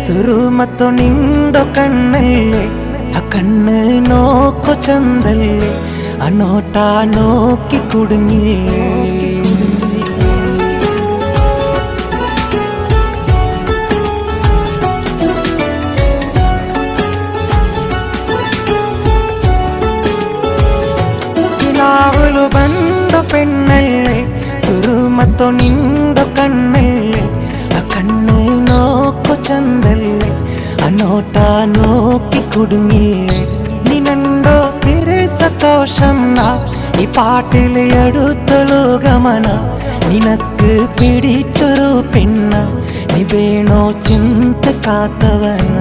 ಸುರುಮತ್ತು ನಿಂಡೋ ಕಣ್ಣಲ್ಲಿ ಆ ಕಣ್ಣು ನೋಕೋ ಚಂದಲ್ಲಿ ಆ ನೋಟ ನೋಕಿ ಕುಡುങ്ങി ಕಿಲಾವಲು ಬಂದ ಪೆಣ್ಣಲ್ಲಿ ಸುರುಮತ್ತು ನಿಂಡೋ ಕಣ್ಣಲ್ಲಿ ಆ ಕಣ್ಣು ನೋಕೋ ಚಂದಲ್ಲಿ ಆ ನೋಟ നോക്കി കുടുങ്ങില്ലേ നിന്നുണ്ടോ തിരെ സന്തോഷം ഈ പാട്ടിൽ എടുത്തുള്ളൂ ഗമന നിനക്ക് പിടിച്ചൊരു പെണ്ണ നീ വേണോ ചിന്ത കാത്തവന